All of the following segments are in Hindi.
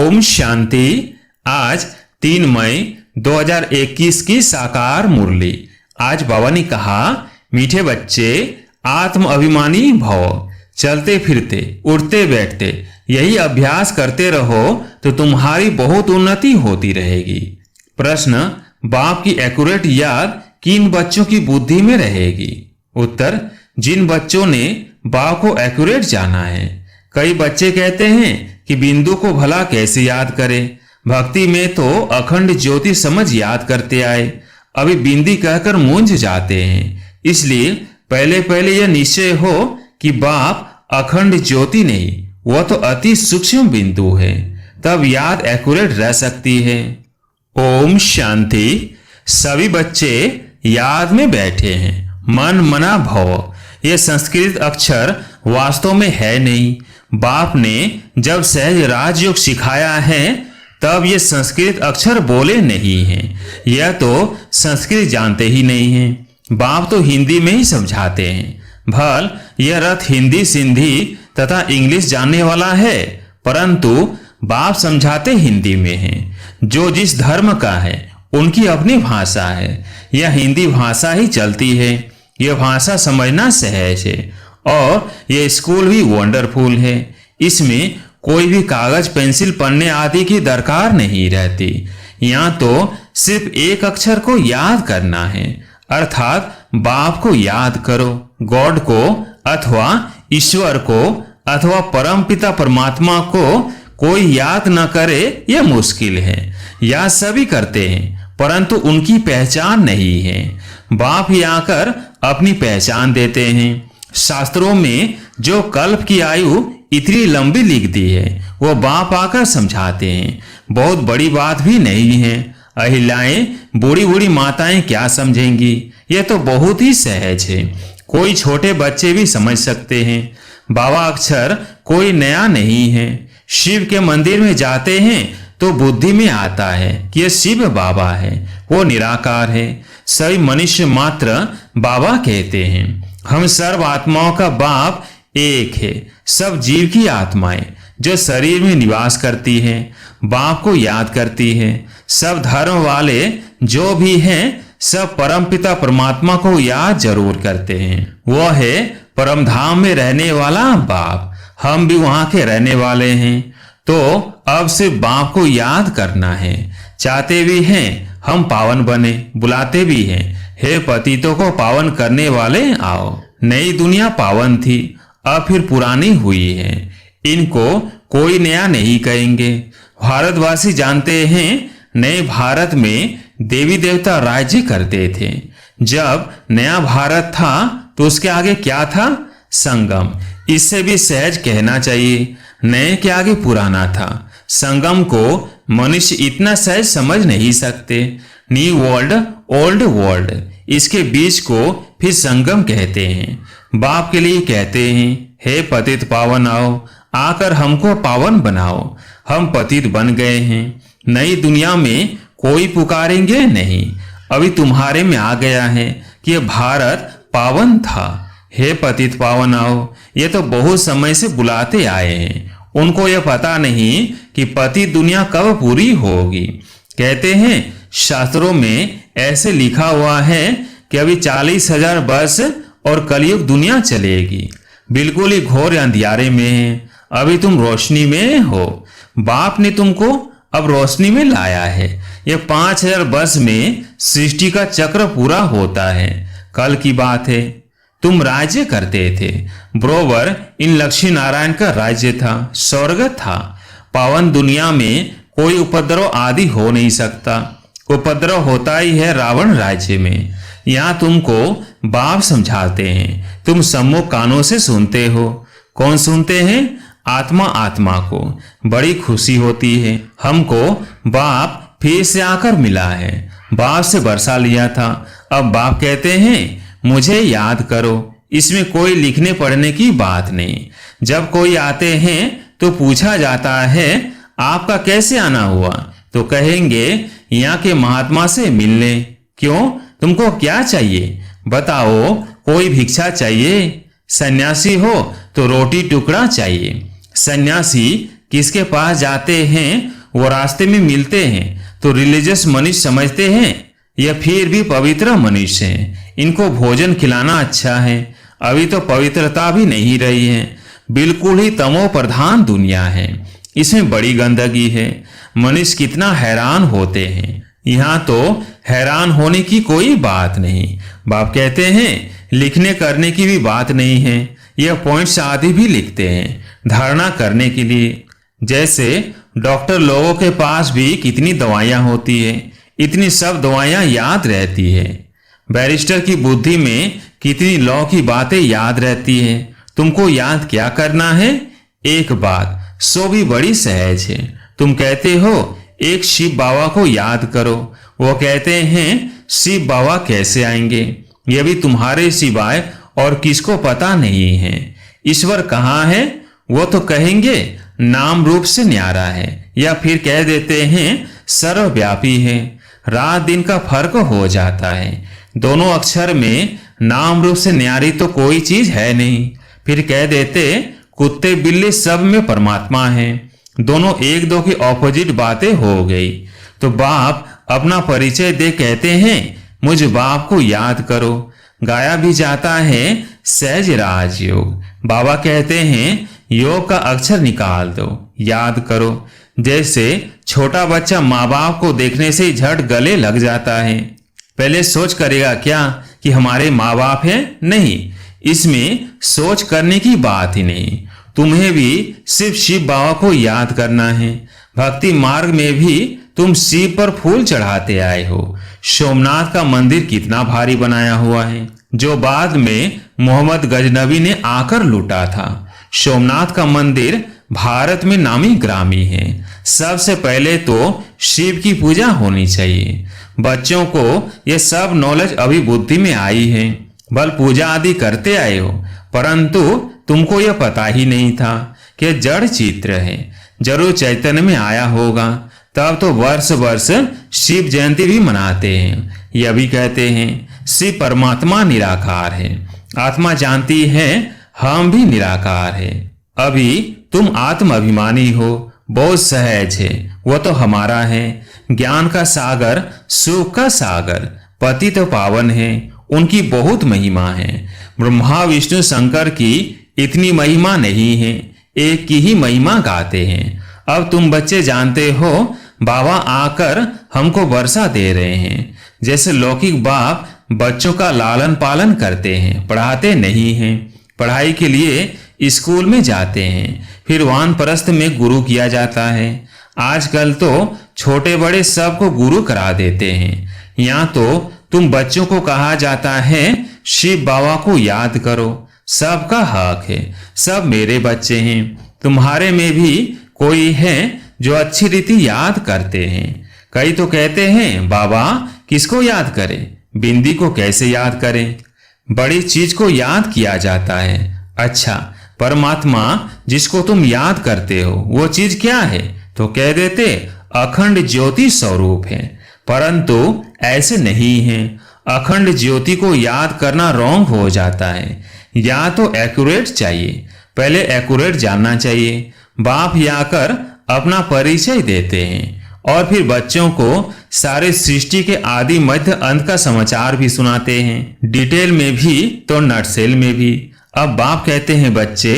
ओम शांति। आज 3 मई 2021 की साकार मुरली। आज बाबा ने कहा, मीठे बच्चे आत्म अभिमानी भव, चलते फिरते उठते बैठते यही अभ्यास करते रहो तो तुम्हारी बहुत उन्नति होती रहेगी। प्रश्न, बाप की एक्यूरेट याद किन बच्चों की बुद्धि में रहेगी? उत्तर, जिन बच्चों ने बाप को एक्यूरेट जाना है। कई बच्चे कहते हैं कि बिंदु को भला कैसे याद करें, भक्ति में तो अखंड ज्योति समझ याद करते आए, अभी बिंदी कहकर मूंझ जाते हैं। इसलिए पहले पहले यह निश्चय हो कि बाप अखंड ज्योति नहीं, वह तो अति सूक्ष्म बिंदु है, तब याद एक्यूरेट रह सकती है। ओम शांति। सभी बच्चे याद में बैठे हैं। मन मना भव, यह संस्कृत अक्षर वास्तव में है नहीं। बाप ने जब सहज राजयोग सिखाया है तब ये संस्कृत अक्षर बोले नहीं हैं। यह तो संस्कृत जानते ही नहीं हैं। बाप तो हिंदी में ही समझाते हैं। भल यह रथ हिंदी सिंधी तथा इंग्लिश जानने वाला है, परंतु बाप समझाते हिंदी में हैं। जो जिस धर्म का है उनकी अपनी भाषा है। यह हिंदी भाषा ही चलती है। यह भाषा समझना सहज है और यह स्कूल भी वंडरफुल है। इसमें कोई भी कागज पेंसिल पन्ने आदि की दरकार नहीं रहती। यहाँ तो सिर्फ एक अक्षर को याद करना है, अर्थात बाप को याद करो। गॉड को अथवा ईश्वर को अथवा परमपिता परमात्मा को कोई याद न करे यह मुश्किल है। या सभी करते हैं परंतु उनकी पहचान नहीं है। बाप ही आकर अपनी पहचान देते हैं। शास्त्रों में जो कल्प की आयु इतनी लंबी लिख दी है वो बाप आकर समझाते हैं। बहुत बड़ी बात भी नहीं है। अहिलाएं बूढ़ी बूढ़ी माताएं क्या समझेंगी? यह तो बहुत ही सहज है, कोई छोटे बच्चे भी समझ सकते हैं। बाबा अक्षर कोई नया नहीं है। शिव के मंदिर में जाते हैं तो बुद्धि में आता है कि यह शिव बाबा है, वो निराकार है। सभी मनुष्य मात्र बाबा कहते हैं। हम सर्व आत्माओं का बाप एक है। सब जीव की आत्माएं जो शरीर में निवास करती हैं बाप को याद करती हैं। सब धर्म वाले जो भी हैं सब परमपिता परमात्मा को याद जरूर करते हैं। वह है परम धाम में रहने वाला बाप। हम भी वहां के रहने वाले हैं, तो अब सिर्फ बाप को याद करना है। चाहते भी हैं हम पावन बने, बुलाते भी हैं, हे पतितों को पावन करने वाले आओ। नई दुनिया पावन थी, अब फिर पुरानी हुई है। इनको कोई नया नहीं कहेंगे। भारतवासी जानते हैं नए भारत में देवी देवता राज्य करते थे। जब नया भारत था तो उसके आगे क्या था? संगम। इससे भी सहज कहना चाहिए, नए के आगे पुराना था। संगम को मनुष्य इतना सहज समझ नहीं सकते। न्यू वर्ल्ड ओल्ड वर्ल्ड, इसके बीच को फिर संगम कहते हैं। बाप के लिए कहते हैं, हे पतित पावन आओ, आकर हमको पावन बनाओ। हम पतित बन गए हैं। नई दुनिया में कोई पुकारेंगे नहीं। अभी तुम्हारे में आ गया है कि यह भारत पावन था। हे पतित पावन आओ, ये तो बहुत समय से बुलाते आए हैं। उनको यह पता नहीं कि पतित दुनिया कब पूरी होगी। कहते हैं शास्त्रों में ऐसे लिखा हुआ है कि अभी 40,000 वर्ष और कलयुग दुनिया चलेगी। बिल्कुल ही घोर अंधियारे में है। अभी तुम रोशनी में हो। बाप ने तुमको अब रोशनी में लाया है। यह 5,000 वर्ष में सृष्टि का चक्र पूरा होता है। कल की बात है, तुम राज्य करते थे। बरोबर इन लक्ष्मी नारायण का राज्य था, स्वर्ग था। पावन दुनिया में कोई उपद्रव आदि हो नहीं सकता। उपद्रव होता ही है रावण राज्य में। यहाँ तुमको बाप समझाते हैं, तुम सम्मुख कानों से सुनते हो। कौन सुनते हैं? आत्मा आत्मा को। बड़ी खुशी होती है। हमको बाप फिर से आकर मिला है। बाप से बरसा लिया था, अब बाप कहते हैं मुझे याद करो। इसमें कोई लिखने पढ़ने की बात नहीं। जब कोई आते हैं तो पूछा जाता है आपका कैसे आना हुआ, तो कहेंगे यहाँ के महात्मा से मिलने। क्यों? तुमको क्या चाहिए बताओ? कोई भिक्षा चाहिए? सन्यासी हो तो रोटी टुकड़ा चाहिए। सन्यासी किसके पास जाते हैं वो रास्ते में मिलते हैं तो रिलीजियस मनुष्य समझते हैं या फिर भी पवित्र मनुष्य हैं। इनको भोजन खिलाना अच्छा है। अभी तो पवित्रता भी नहीं रही है, बिल्कुल ही तमो प्रधान दुनिया है। इसमें बड़ी गंदगी है। मनुष्य कितना हैरान होते हैं। यहाँ तो हैरान होने की कोई बात नहीं। बाप कहते हैं लिखने करने की भी बात नहीं है। यह पॉइंट्स आदि भी लिखते हैं धारणा करने के लिए। जैसे डॉक्टर लोगों के पास भी कितनी दवाइयाँ होती है, इतनी सब दवाइयाँ याद रहती है। बैरिस्टर की बुद्धि में कितनी लॉ की बातें याद रहती है। तुमको याद क्या करना है? एक बात, सो भी बड़ी सहज है। तुम कहते हो एक शिव बाबा को याद करो। वो कहते हैं शिव बाबा कैसे आएंगे? यह भी तुम्हारे सिवाय और किसको पता नहीं है। ईश्वर कहाँ है? वो तो कहेंगे नाम रूप से न्यारा है, या फिर कह देते हैं सर्वव्यापी है। रात दिन का फर्क हो जाता है। दोनों अक्षर में नाम रूप से न्यारी तो कोई चीज है नहीं। फिर कह देते कुत्ते बिल्ली सब में परमात्मा है। दोनों एक दो की ऑपोजिट बातें हो गई। तो बाप अपना परिचय दे कहते हैं मुझ बाप को याद करो। गाया भी जाता है सहज राजयोग। बाबा कहते हैं योग का अक्षर निकाल दो, याद करो। जैसे छोटा बच्चा माँ बाप को देखने से ही झट गले लग जाता है। पहले सोच करेगा क्या कि हमारे माँ बाप हैं? नहीं, इसमें सोच करने की बात ही नहीं। तुम्हें भी सिर्फ शिव बाबा को याद करना है। भक्ति मार्ग में भी तुम शिव पर फूल चढ़ाते आए हो। सोमनाथ का मंदिर कितना भारी बनाया हुआ है, जो बाद में मोहम्मद गजनबी ने आकर लूटा था। सोमनाथ का मंदिर भारत में नामी ग्रामी है। सबसे पहले तो शिव की पूजा होनी चाहिए। बच्चों को ये सब नॉलेज अभी बुद्धि में आई है। बल पूजा आदि करते आए हो, परंतु तुमको यह पता ही नहीं था कि जड़ चित्र है। जरूर चैतन्य में आया होगा, तब तो वर्ष वर्ष शिव जयंती भी मनाते हैं। यह भी कहते हैं शिव परमात्मा निराकार है। आत्मा जानती है हम भी निराकार है। अभी तुम आत्म अभिमानी हो, बहुत सहज है, वो तो हमारा है। ज्ञान का सागर, सुख का सागर, पतित पावन है, उनकी बहुत महिमा है। ब्रह्मा विष्णु शंकर की इतनी महिमा नहीं है, एक की ही महिमा गाते हैं। अब तुम बच्चे जानते हो बाबा आकर हमको वर्षा दे रहे हैं। जैसे लौकिक बाप बच्चों का लालन पालन करते हैं, पढ़ाते नहीं हैं। पढ़ाई के लिए स्कूल में जाते हैं, फिर वानप्रस्थ में गुरु किया जाता है। आजकल तो छोटे बड़े सबको गुरु करा देते हैं। यहाँ तो तुम बच्चों को कहा जाता है शिव बाबा को याद करो। सबका हक है, सब मेरे बच्चे हैं। तुम्हारे में भी कोई है जो अच्छी रीति याद करते हैं। कई तो कहते हैं बाबा किसको याद करें, बिंदी को कैसे याद करें? बड़ी चीज को याद किया जाता है। अच्छा, परमात्मा जिसको तुम याद करते हो वो चीज क्या है? तो कह देते अखंड ज्योति स्वरूप है, परंतु ऐसे नहीं है। अखंड ज्योति को याद करना रॉन्ग हो जाता है। या तो एक्यूरेट चाहिए, पहले एक्यूरेट जानना चाहिए। बाप आकर अपना परिचय देते हैं और फिर बच्चों को सारे सृष्टि के आदि मध्य अंत का समाचार भी सुनाते हैं, डिटेल में भी तो नटसेल में भी। अब बाप कहते हैं बच्चे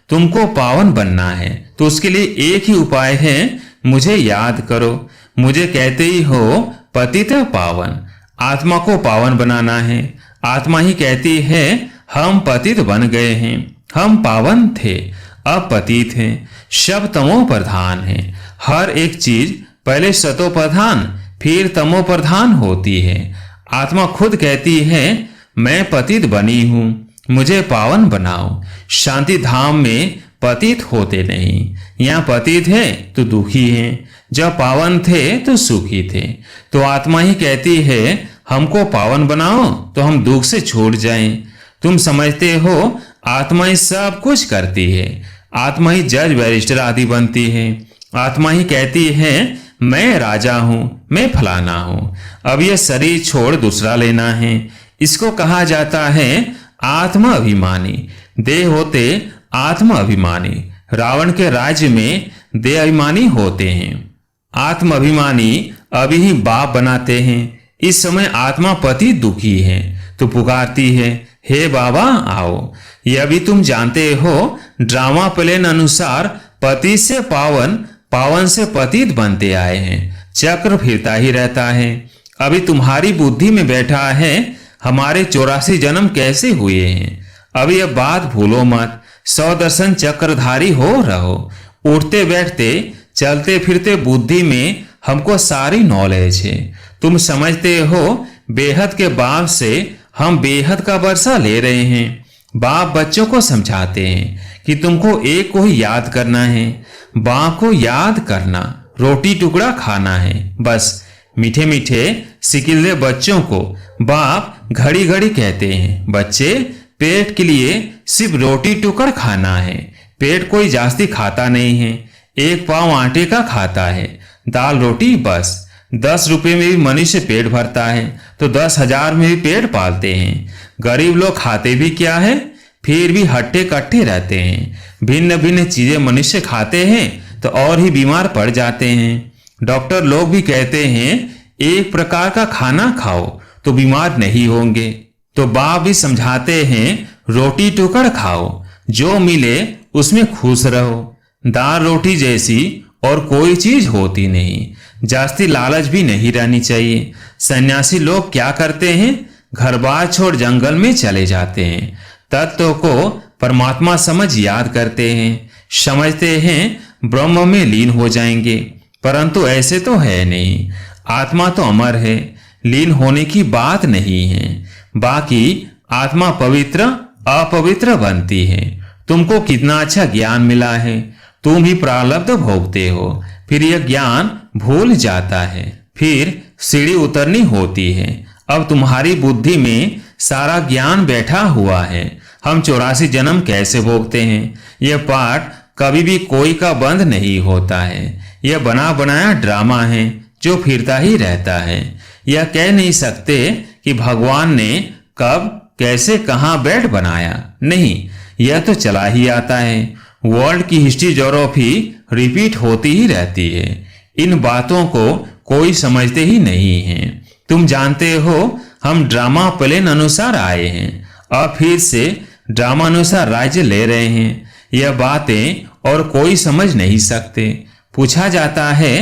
तुमको पावन बनना है, तो उसके लिए एक ही उपाय है, मुझे याद करो। मुझे कहते ही हो पतित पावन, आत्मा को पावन बनाना है। आत्मा ही कहती है हम पतित बन गए हैं, हम पावन थे अब पतित हैं। शब तमो प्रधान है। हर एक चीज पहले सतो प्रधान फिर तमो प्रधान होती है। आत्मा खुद कहती है मैं पतित बनी हूं, मुझे पावन बनाओ। शांति धाम में पतित होते नहीं। यहाँ पतित है तो दुखी हैं, जब पावन थे तो सुखी थे। तो आत्मा ही कहती है हमको पावन बनाओ तो हम दुख से छूट जाएं। तुम समझते हो आत्मा ही सब कुछ करती है। आत्मा ही जज बैरिस्टर आदि बनती है। आत्मा ही कहती है मैं राजा हूं, मैं फलाना हूं। अब यह शरीर छोड़ दूसरा लेना है। इसको कहा जाता है आत्मा अभिमानी। देह होते आत्मा अभिमानी। रावण के राज्य में दे अभिमानी होते हैं। आत्म अभिमानी अभी ही बाप बनाते हैं। इस समय आत्मा पति दुखी है तो पुकारती है, हे बाबा आओ। यह भी तुम जानते हो, ड्रामा प्लेन अनुसार पति से पावन, पावन से पतित बनते आए हैं। चक्र फिरता ही रहता है। अभी तुम्हारी बुद्धि में बैठा है हमारे 84 जन्म कैसे हुए हैं। अभी यह बात भूलो मत। 100 दर्शन चक्रधारी हो रहो। उठते बैठते चलते फिरते बुद्धि में हमको सारी नॉलेज है। तुम समझते हो बेहद के बाप से हम बेहद का वर्षा ले रहे हैं। बाप बच्चों को समझाते हैं कि तुमको एक को ही याद करना है। बाप को याद करना, रोटी टुकड़ा खाना है बस। मीठे मीठे सिकिल्दे बच्चों को बाप घड़ी घड़ी कहते हैं, बच्चे पेट के लिए सिर्फ रोटी टुकड़ा खाना है। पेट कोई जास्ती खाता नहीं है, 1 पाव आटे का खाता है, दाल रोटी बस। 10 रुपए में भी मनुष्य पेट भरता है तो 10,000 में भी पेट पालते हैं। गरीब लोग खाते भी क्या है, फिर भी हट्टे कट्टे रहते हैं। भिन्न भिन्न चीजें मनुष्य खाते हैं तो और ही बीमार पड़ जाते हैं। डॉक्टर लोग भी कहते हैं एक प्रकार का खाना खाओ तो बीमार नहीं होंगे। तो बाप भी समझाते हैं रोटी टुकड़ खाओ, जो मिले उसमें खुश रहो। दाल रोटी जैसी और कोई चीज होती नहीं। जास्ती लालच भी नहीं रहनी चाहिए। सन्यासी लोग क्या करते हैं, घर बार छोड़ जंगल में चले जाते हैं। तत्व को परमात्मा समझ याद करते हैं, समझते हैं ब्रह्म में लीन हो जाएंगे, परंतु ऐसे तो है नहीं। आत्मा तो अमर है, लीन होने की बात नहीं है। बाकी आत्मा पवित्र अपवित्र बनती है। तुमको कितना अच्छा ज्ञान मिला है, तुम भी प्रारब्ध भोगते हो, फिर यह ज्ञान भूल जाता है, फिर सीढ़ी उतरनी होती है। अब तुम्हारी बुद्धि में सारा ज्ञान बैठा हुआ है। हम 84 जन्म कैसे भोगते हैं, यह पाठ कभी भी कोई का बंद नहीं होता है। यह बना बनाया ड्रामा है जो फिरता ही रहता है। यह कह नहीं सकते कि भगवान ने कब कैसे कहां बेड बनाया, नहीं, यह तो चला ही आता है। वर्ल्ड की हिस्ट्री ज्योग्राफी रिपीट होती ही रहती है। इन बातों को कोई समझते ही नहीं है। तुम जानते हो हम ड्रामा प्लेन अनुसार आए हैं, अब फिर से ड्रामा अनुसार राज्य ले रहे हैं। यह बातें और कोई समझ नहीं सकते। पूछा जाता है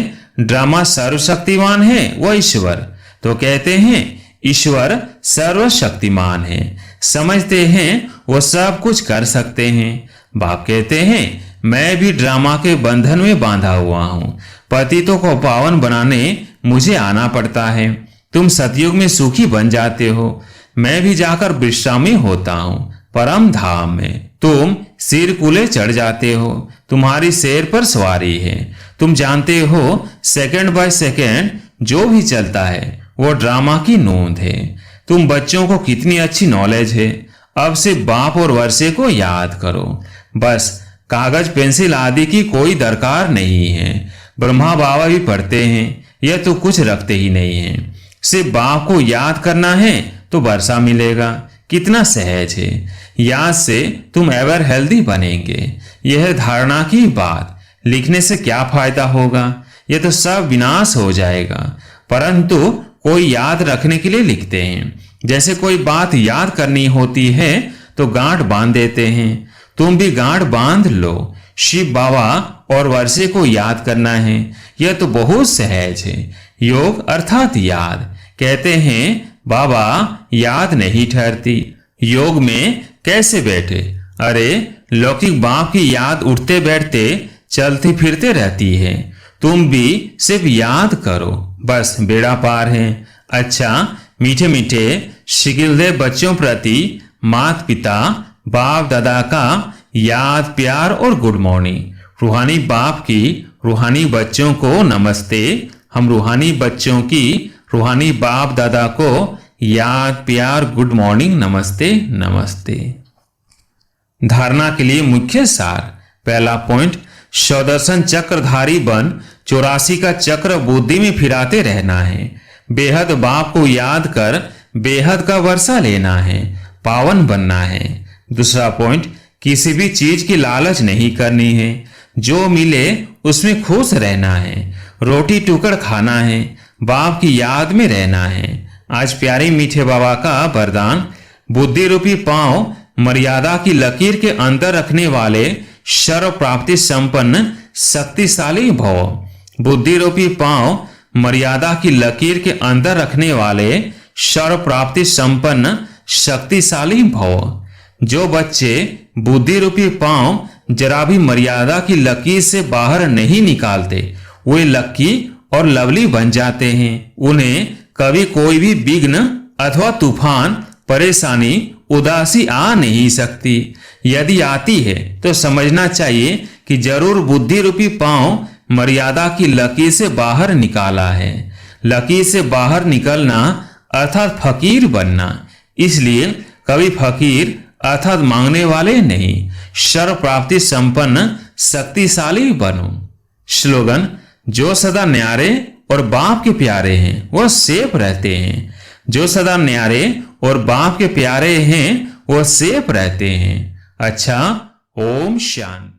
ड्रामा सर्वशक्तिमान है वह ईश्वर, तो कहते हैं ईश्वर सर्वशक्तिमान है। समझते हैं वो सब कुछ कर सकते हैं। बाप कहते हैं मैं भी ड्रामा के बंधन में बांधा हुआ हूं। पतितों को पावन बनाने मुझे आना पड़ता है। तुम सतयुग में सुखी बन जाते हो, मैं भी जाकर विश्रामी होता हूं परम धाम में। तुम सिर कुले चढ़ जाते हो, तुम्हारी शेर पर सवारी है। तुम जानते हो सेकंड बाय सेकंड जो भी चलता है वो ड्रामा की नोंद है। तुम बच्चों को कितनी अच्छी नॉलेज है। अब से बाप और वर्षे को याद करो, बस कागज पेंसिल आदि की कोई दरकार नहीं है। ब्रह्मा बाबा भी पढ़ते हैं, यह तो कुछ रखते ही नहीं है। सिर्फ बाप को याद करना है तो वर्षा मिलेगा। कितना सहज है। याद से तुम एवर हेल्दी बनेंगे। यह धारणा की बात लिखने से क्या फायदा होगा, यह तो सब विनाश हो जाएगा। परंतु कोई याद रखने के लिए लिखते हैं। जैसे कोई बात याद करनी होती है तो गांठ बांध देते हैं। तुम भी गांठ बांध लो। शिव बाबा और वर्षे को याद करना है, यह तो बहुत सहज है। योग अर्थात याद। कहते हैं बाबा याद नहीं ठहरती, योग में कैसे बैठे। अरे लौकिक बाप की याद उठते बैठते चलते फिरते रहती है। तुम भी सिर्फ याद करो, बस बेड़ा पार है। अच्छा मीठे मीठे शिकिल्दे बच्चों प्रति माता पिता बाप दादा का याद प्यार और गुड मॉर्निंग। रूहानी बाप की रूहानी बच्चों को नमस्ते। हम रूहानी बच्चों की रूहानी बाप दादा को याद प्यार गुड मॉर्निंग नमस्ते नमस्ते। धारणा के लिए मुख्य सार। पहला पॉइंट, स्वदर्शन चक्रधारी बन 84 का चक्र बुद्धि में फिराते रहना है। बेहद बाप को याद कर बेहद का वर्षा लेना है, पावन बनना है। दूसरा पॉइंट, किसी भी चीज की लालच नहीं करनी है। जो मिले उसमें खुश रहना है, रोटी टुकड़ खाना है, बाप की याद में रहना है। आज प्यारे मीठे बाबा का वरदान, बुद्धि रूपी पांव मर्यादा की लकीर के अंदर रखने वाले सर्व प्राप्ति संपन्न शक्तिशाली भव। बुद्धि रूपी पांव मर्यादा की लकीर के अंदर रखने वाले सर्व प्राप्ति संपन्न शक्तिशाली भव। जो बच्चे बुद्धि रूपी पांव जरा भी मर्यादा की लकीर से बाहर नहीं निकालते, वे लक्की और लवली बन जाते हैं। उन्हें कभी कोई भी विघ्न अथवा तूफान, परेशानी, उदासी आ नहीं सकती। यदि आती है तो समझना चाहिए कि जरूर बुद्धि रूपी पांव मर्यादा की लकीर से बाहर निकाला है। लकीर से बाहर निकलना अर्थात फकीर बनना। इसलिए कभी फकीर अर्थात मांगने वाले नहीं, सर्व प्राप्ति संपन्न शक्तिशाली बनो। स्लोगन, जो सदा न्यारे और बाप के प्यारे हैं वह सेफ रहते हैं। जो सदा न्यारे और बाप के प्यारे हैं वह सेफ रहते हैं। अच्छा, ओम शांति।